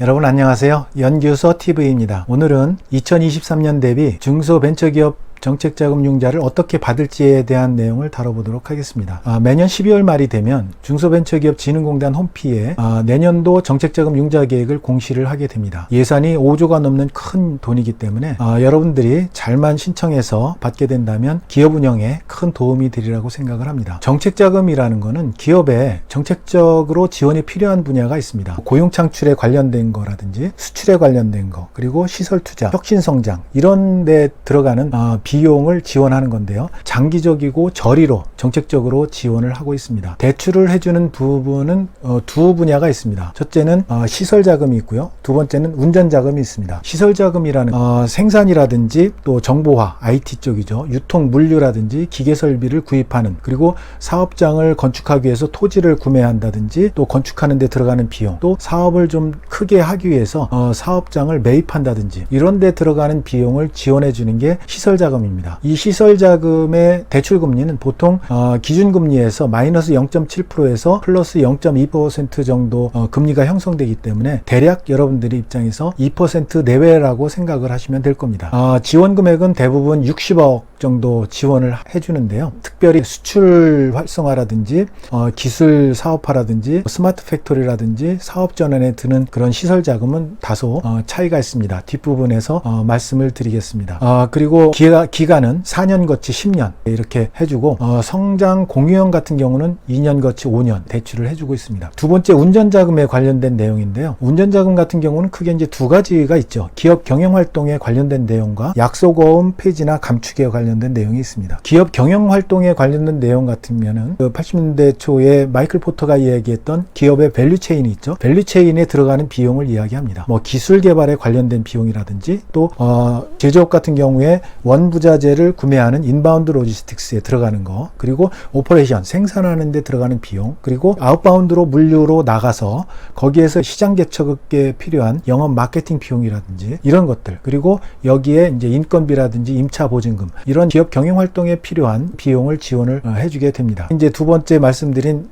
여러분 안녕하세요. 연규소 TV입니다. 오늘은 2023년 대비 중소벤처기업 정책자금융자를 어떻게 받을지에 대한 내용을 다뤄보도록 하겠습니다. 매년 12월 말이 되면 중소벤처기업진흥공단 홈피에 내년도 정책자금융자 계획을 공시를 하게 됩니다. 예산이 5조가 넘는 큰 돈이기 때문에 여러분들이 잘만 신청해서 받게 된다면 기업 운영에 큰 도움이 되리라고 생각을 합니다. 정책자금이라는 것은 기업에 정책적으로 지원이 필요한 분야가 있습니다. 고용 창출에 관련된 거라든지 수출에 관련된 거, 그리고 시설 투자, 혁신 성장 이런 데 들어가는 비용을 지원하는 건데요. 장기적이고 저리로 정책적으로 지원을 하고 있습니다. 대출을 해주는 부분은 두 분야가 있습니다. 첫째는 시설 자금이 있고요. 두 번째는 운전 자금이 있습니다. 시설 자금이라는 생산이라든지 또 정보화, IT 쪽이죠. 유통 물류라든지 기계 설비를 구입하는, 그리고 사업장을 건축하기 위해서 토지를 구매한다든지 또 건축하는 데 들어가는 비용, 또 사업을 좀 크게 하기 위해서 사업장을 매입한다든지 이런 데 들어가는 비용을 지원해 주는 게 시설 자금입니다. 이 시설 자금의 대출 금리는 보통 기준금리에서 마이너스 0.7%에서 플러스 0.2% 정도 금리가 형성되기 때문에 대략 여러분들의 입장에서 2% 내외라고 생각을 하시면 될 겁니다. 지원 금액은 대부분 60억 정도 지원을 해주는데요. 특별히 수출 활성화라든지 기술 사업화라든지 스마트 팩토리라든지 사업 전환에 드는 그런 시설 자금은 다소 차이가 있습니다. 뒷부분에서 말씀을 드리겠습니다. 그리고 기간은 4년 거치 10년 이렇게 해주고 성장 공유형 같은 경우는 2년 거치 5년 대출을 해주고 있습니다. 두 번째 운전자금에 관련된 내용인데요. 운전자금 같은 경우는 크게 이제 두 가지가 있죠. 기업 경영활동에 관련된 내용과 약소거음 폐지나 감축에 관련된 내용이 있습니다. 기업 경영활동에 관련된 내용 같으면은 80년대 초에 마이클 포터가 이야기했던 기업의 밸류체인이 있죠. 밸류체인에 들어가는 비용을 이야기합니다. 기술 개발에 관련된 비용이라든지 또 제조업 같은 경우에 원부자재를 구매하는 인바운드 로지스틱스에 들어가는 거, 그리고 오퍼레이션 생산하는 데 들어가는 비용, 그리고 아웃바운드로 물류로 나가서 거기에서 시장 개척에 필요한 영업 마케팅 비용이라든지 이런 것들, 그리고 여기에 이제 인건비라든지 임차 보증금 이런 기업 경영 활동에 필요한 비용을 지원을 해주게 됩니다. 이제 두 번째 말씀드린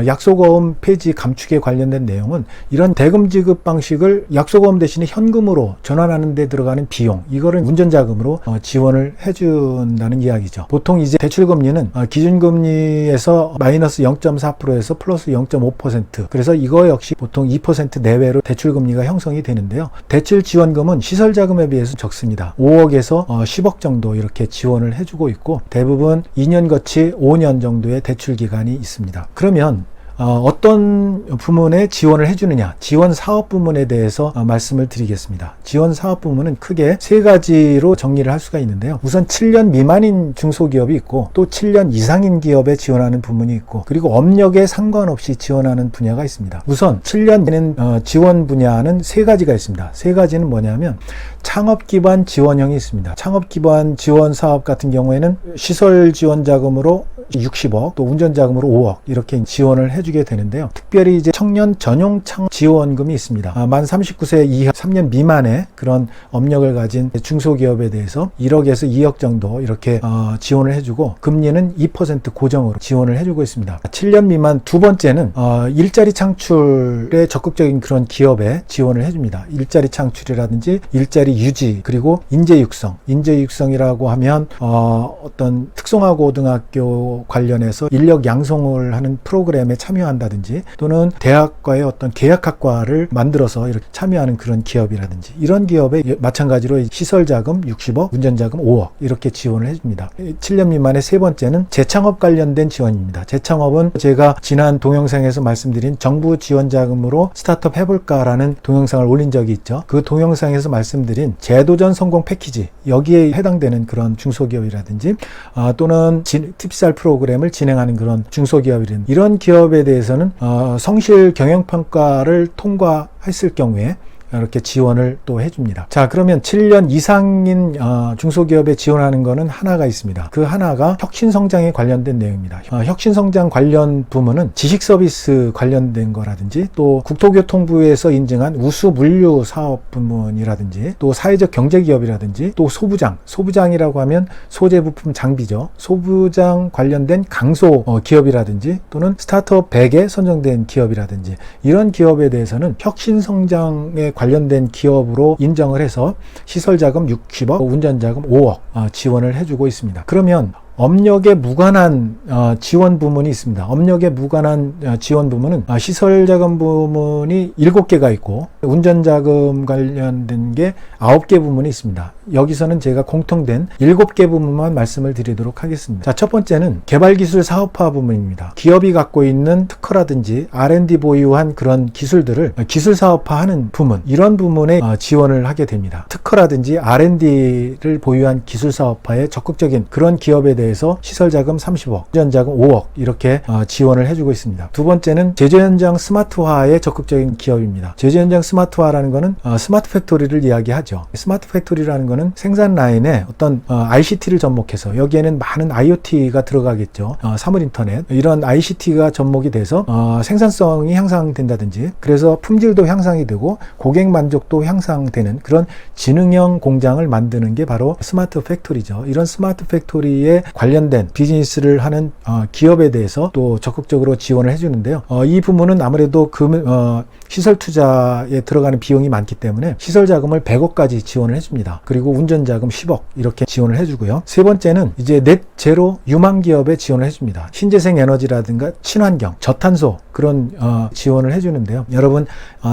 약소거음 폐지 감축에 관련된 내용은 이런 대금 지급 방식을 약소거음 대신에 현금으로 전환하는 데 들어가는 비용, 이거를 운전자금으로 지원을 해준다는 이야기죠. 보통 이제 대출금리는 기준금리에서 마이너스 0.4%에서 플러스 0.5%, 그래서 이거 역시 보통 2% 내외로 대출금리가 형성이 되는데요. 대출 지원금은 시설자금에 비해서 적습니다. 5억에서 10억 정도 이렇게 지원을 해주고 있고, 대부분 2년 거치 5년 정도의 대출 기간이 있습니다. 그러면 어떤 부문에 지원을 해주느냐, 지원 사업 부문에 대해서 말씀을 드리겠습니다. 지원 사업 부문은 크게 세 가지로 정리를 할 수가 있는데요. 우선 7년 미만인 중소기업이 있고, 또 7년 이상인 기업에 지원하는 부문이 있고, 그리고 업력에 상관없이 지원하는 분야가 있습니다. 우선 7년 되는 지원 분야는 세 가지가 있습니다. 세 가지는 뭐냐면 창업 기반 지원형이 있습니다. 창업 기반 지원 사업 같은 경우에는 시설 지원 자금으로 60억, 또 운전 자금으로 5억 이렇게 지원을 해주게 되는데요. 특별히 이제 청년 전용 창업 지원금이 있습니다. 만 39세 이하 3년 미만의 그런 업력을 가진 중소기업에 대해서 1억에서 2억 정도 이렇게 지원을 해주고, 금리는 2% 고정으로 지원을 해주고 있습니다. 7년 미만 두 번째는 일자리 창출에 적극적인 그런 기업에 지원을 해줍니다. 일자리 창출이라든지 일자리 유지, 그리고 인재 육성이라고 하면 어떤 특성화고등학교 관련해서 인력 양성을 하는 프로그램에 참여한다든지, 또는 대학과의 어떤 계약학과를 만들어서 이렇게 참여하는 그런 기업이라든지, 이런 기업에 마찬가지로 시설자금 60억, 운전자금 5억 이렇게 지원을 해줍니다. 7년 미만의 세 번째는 재창업 관련된 지원입니다. 재창업은 제가 지난 동영상에서 말씀드린 정부 지원자금으로 스타트업 해볼까라는 동영상을 올린 적이 있죠. 그 동영상에서 말씀드린 제도전 성공 패키지, 여기에 해당되는 그런 중소기업이라든지 또는 TPSR 프로그램을 진행하는 그런 중소기업이라든지 이런 기업에 대해서는 성실 경영평가를 통과했을 경우에 이렇게 지원을 또 해줍니다. 자, 그러면 7년 이상인 중소기업에 지원하는 거는 하나가 있습니다. 그 하나가 혁신성장에 관련된 내용입니다. 혁신성장 관련 부문은 지식서비스 관련된 거라든지 또 국토교통부에서 인증한 우수물류 사업 부문이라든지 또 사회적 경제기업이라든지 또 소부장이라고 하면 소재부품 장비죠. 소부장 관련된 강소 기업이라든지 또는 스타트업 100에 선정된 기업이라든지 이런 기업에 대해서는 혁신성장에 관련된 기업으로 인정을 해서 시설자금 60억, 운전자금 5억 지원을 해주고 있습니다. 그러면 업력에 무관한 지원 부문이 있습니다. 업력에 무관한 지원 부문은 시설자금 부문이 7개가 있고 운전자금 관련된 게 9개 부문이 있습니다. 여기서는 제가 공통된 7개 부문만 말씀을 드리도록 하겠습니다. 자, 첫 번째는 개발기술 사업화 부문입니다. 기업이 갖고 있는 특허라든지 R&D 보유한 그런 기술들을 기술 사업화하는 부문, 이런 부문에 지원을 하게 됩니다. 특허라든지 R&D를 보유한 기술 사업화에 적극적인 그런 기업에 대해서 시설자금 30억, 운전자금 5억 이렇게 지원을 해주고 있습니다. 두 번째는 제조현장 스마트화에 적극적인 기업입니다. 제조현장 스마트화라는 거는 스마트 팩토리를 이야기하죠. 스마트 팩토리라는 거는 생산 라인에 어떤 ICT를 접목해서 여기에는 많은 IoT가 들어가겠죠. 사물인터넷 이런 ICT가 접목이 돼서 생산성이 향상된다든지 그래서 품질도 향상이 되고 고객 만족도 향상되는 그런 지능형 공장을 만드는 게 바로 스마트 팩토리죠. 이런 스마트 팩토리에 관련된 비즈니스를 하는 기업에 대해서 또 적극적으로 지원을 해주는데요. 이 부문은 아무래도 시설 투자에 들어가는 비용이 많기 때문에 시설 자금을 100억까지 지원을 해줍니다. 그리고 운전자금 10억 이렇게 지원을 해주고요. 세 번째는 이제 넷제로 유망 기업에 지원을 해줍니다. 신재생 에너지라든가 친환경, 저탄소 그런 지원을 해주는데요. 여러분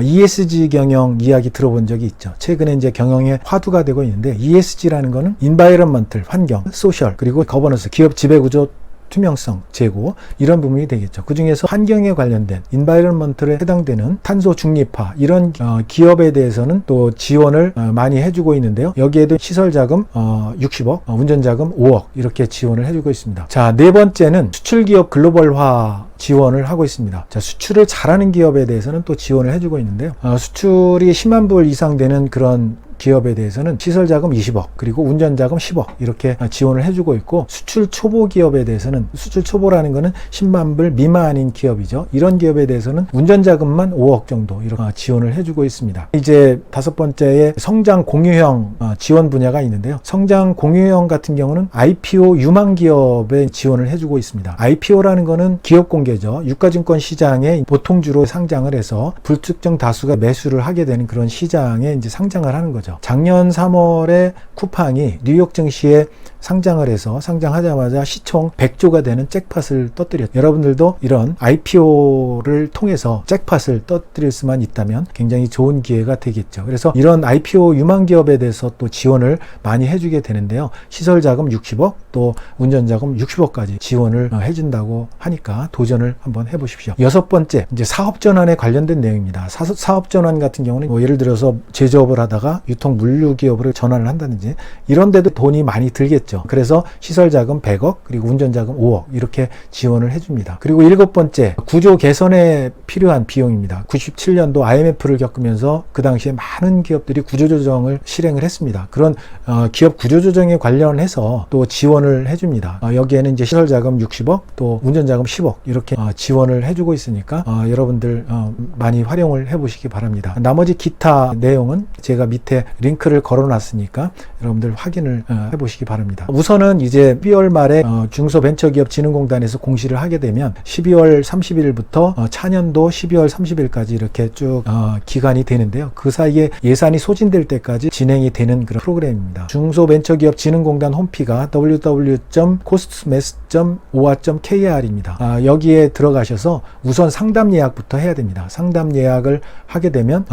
ESG 경영 이야기 들어본 적이 있죠. 최근에 이제 경영의 화두가 되고 있는데 ESG라는 거는 Environmental, 환경, Social 그리고 거버넌스, 기업 지배구조 투명성, 재고 이런 부분이 되겠죠. 그 중에서 환경에 관련된 인바이런먼트에 해당되는 탄소 중립화 이런 기업에 대해서는 또 지원을 많이 해주고 있는데요. 여기에도 시설자금 60억, 운전자금 5억 이렇게 지원을 해주고 있습니다. 자, 네 번째는 수출기업 글로벌화 지원을 하고 있습니다. 자, 수출을 잘하는 기업에 대해서는 또 지원을 해주고 있는데요. 수출이 10만 불 이상 되는 그런 기업에 대해서는 시설자금 20억 그리고 운전자금 10억 이렇게 지원을 해주고 있고 수출 초보 기업에 대해서는 수출 초보라는 거는 10만 불 미만인 기업이죠. 이런 기업에 대해서는 운전자금만 5억 정도 이렇게 지원을 해주고 있습니다. 이제 다섯 번째에 성장 공유형 지원 분야가 있는데요. 성장 공유형 같은 경우는 IPO 유망 기업에 지원을 해주고 있습니다. IPO라는 거는 기업 공개죠. 유가증권 시장에 보통주로 상장을 해서 불특정 다수가 매수를 하게 되는 그런 시장에 이제 상장을 하는 거죠. 작년 3월에 쿠팡이 뉴욕 증시에 상장을 해서 상장하자마자 시총 100조가 되는 잭팟을 터뜨렸죠. 여러분들도 이런 IPO를 통해서 잭팟을 터뜨릴 수만 있다면 굉장히 좋은 기회가 되겠죠. 그래서 이런 IPO 유망 기업에 대해서 또 지원을 많이 해주게 되는데요. 시설자금 60억 또 운전자금 60억까지 지원을 해준다고 하니까 도전을 한번 해보십시오. 여섯 번째, 이제 사업전환에 관련된 내용입니다. 사업전환 같은 경우는 뭐 예를 들어서 제조업을 하다가 유통 물류 기업으로 전환을 한다든지 이런 데도 돈이 많이 들겠죠. 그래서 시설자금 100억 그리고 운전자금 5억 이렇게 지원을 해줍니다. 그리고 일곱 번째, 구조 개선에 필요한 비용입니다. 97년도 IMF를 겪으면서 그 당시에 많은 기업들이 구조조정을 실행을 했습니다. 그런 기업 구조조정에 관련해서 또 지원을 해줍니다. 여기에는 이제 시설자금 60억 또 운전자금 10억 이렇게 지원을 해주고 있으니까 여러분들 많이 활용을 해보시기 바랍니다. 나머지 기타 내용은 제가 밑에 링크를 걸어놨으니까 여러분들 확인을 해보시기 바랍니다. 우선은 이제 12월 말에 중소벤처기업진흥공단에서 공시를 하게 되면 12월 30일부터 차년도 12월 30일까지 이렇게 쭉 기간이 되는데요. 그 사이에 예산이 소진될 때까지 진행이 되는 그런 프로그램입니다. 중소벤처기업진흥공단 홈피가 www.costmes.oa.kr입니다. 여기에 들어가셔서 우선 상담 예약부터 해야 됩니다. 상담 예약을 하게 되면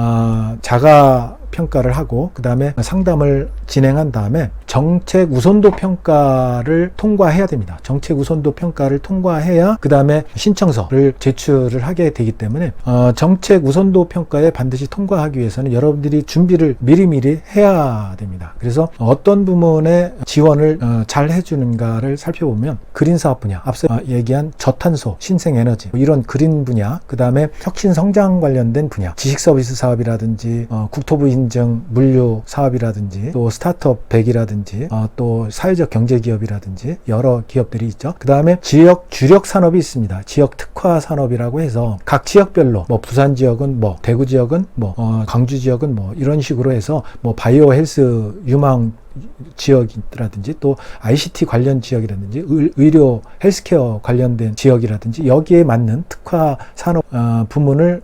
자가 평가를 하고 그 다음에 상담을 진행한 다음에 정책 우선도 평가를 통과해야 됩니다. 정책 우선도 평가를 통과해야 그 다음에 신청서를 제출을 하게 되기 때문에 정책 우선도 평가에 반드시 통과하기 위해서는 여러분들이 준비를 미리미리 해야 됩니다. 그래서 어떤 부분에 지원을 잘 해주는가를 살펴보면 그린 사업 분야, 앞서 얘기한 저탄소, 신생에너지 이런 그린 분야, 그 다음에 혁신성장 관련된 분야, 지식서비스 사업이라든지 국토부 인증 물류 사업이라든지 또 스타트업 100이라든지 또 사회적 경제기업이라든지 여러 기업들이 있죠. 그 다음에 지역 주력 산업이 있습니다. 지역 특화 산업이라고 해서 각 지역별로 뭐 부산 지역은 뭐 대구 지역은 뭐 광주 지역은 뭐 이런 식으로 해서 뭐 바이오 헬스 유망 지역이라든지 또 ICT 관련 지역이라든지 의료 헬스케어 관련된 지역이라든지 여기에 맞는 특화 산업 부문을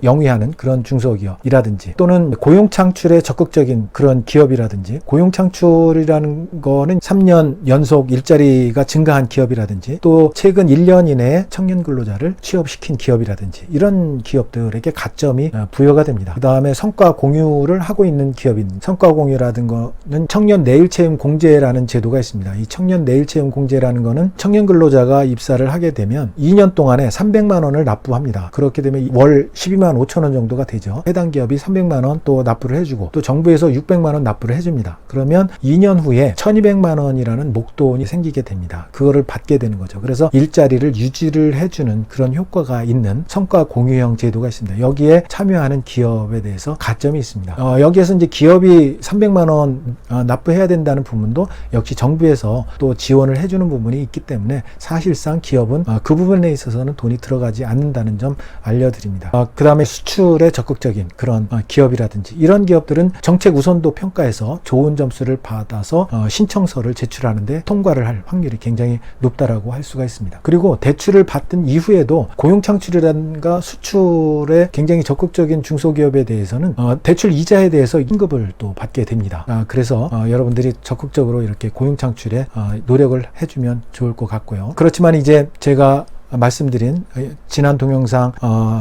영위하는 그런 중소기업이라든지 또는 고용 창출에 적극적인 그런 기업이라든지 고용 창출이라는 거는 3년 연속 일자리가 증가한 기업이라든지 또 최근 1년 이내에 청년 근로자를 취업시킨 기업이라든지 이런 기업들에게 가점이 부여가 됩니다. 그 다음에 성과 공유를 하고 있는 기업인 성과 공유라는 거는 청년 내일채용 공제라는 제도가 있습니다. 이 청년 내일채용 공제라는 거는 청년 근로자가 입사를 하게 되면 2년 동안에 300만 원을 납부합니다. 그렇게 되면 월 12만 5천 원 정도가 되죠. 해당 기업이 300만 원 또 납부를 해주고 또 정부에서 600만 원 납부를 해줍니다. 그러면 2년 후에 1200만 원이라는 목돈이 생기게 됩니다. 그거를 받게 되는 거죠. 그래서 일자리를 유지를 해주는 그런 효과가 있는 성과 공유형 제도가 있습니다. 여기에 참여하는 기업에 대해서 가점이 있습니다. 여기에서 이제 기업이 300만 원 납부해야 된다는 부분도 역시 정부에서 또 지원을 해주는 부분이 있기 때문에 사실상 기업은 그 부분에 있어서는 돈이 들어가지 않는다는 점 알려드립니다. 그 다음에 수출에 적극적인 그런 기업이라든지 이런 기업들은 정책 우선도 평가에서 좋은 점수를 받아서 신청서를 제출하는데 통과를 할 확률이 굉장히 높다라고 할 수가 있습니다. 그리고 대출을 받은 이후에도 고용 창출이라든가 수출에 굉장히 적극적인 중소기업에 대해서는 대출 이자에 대해서 환급을 또 받게 됩니다. 그래서 여러분들이 적극적으로 이렇게 고용 창출에 노력을 해주면 좋을 것 같고요. 그렇지만 이제 제가 말씀드린 지난 동영상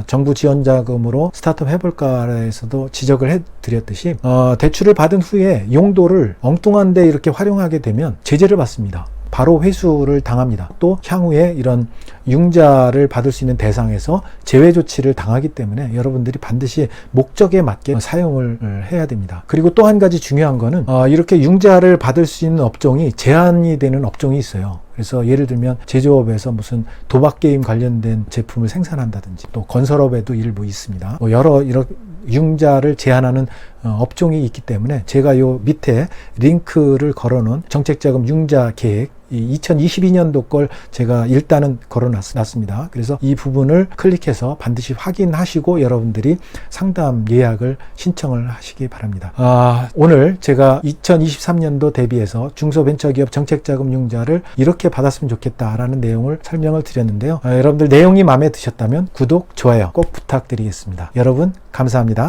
정부 지원 자금으로 스타트업 해볼까에서도 지적을 해드렸듯이 대출을 받은 후에 용도를 엉뚱한 데 이렇게 활용하게 되면 제재를 받습니다. 바로 회수를 당합니다. 또 향후에 이런 융자를 받을 수 있는 대상에서 제외 조치를 당하기 때문에 여러분들이 반드시 목적에 맞게 사용을 해야 됩니다. 그리고 또 한 가지 중요한 거는 이렇게 융자를 받을 수 있는 업종이 제한이 되는 업종이 있어요. 그래서 예를 들면 제조업에서 무슨 도박 게임 관련된 제품을 생산한다든지 또 건설업에도 일부 있습니다. 뭐 여러 이런 융자를 제한하는 업종이 있기 때문에 제가 요 밑에 링크를 걸어놓은 정책자금 융자 계획 2022년도 걸 제가 일단은 걸어놨습니다. 그래서 이 부분을 클릭해서 반드시 확인하시고 여러분들이 상담 예약을 신청을 하시기 바랍니다. 오늘 제가 2023년도 대비해서 중소벤처기업 정책자금 융자를 이렇게 받았으면 좋겠다라는 내용을 설명을 드렸는데요. 여러분들 내용이 마음에 드셨다면 구독, 좋아요 꼭 부탁드리겠습니다. 여러분 감사합니다.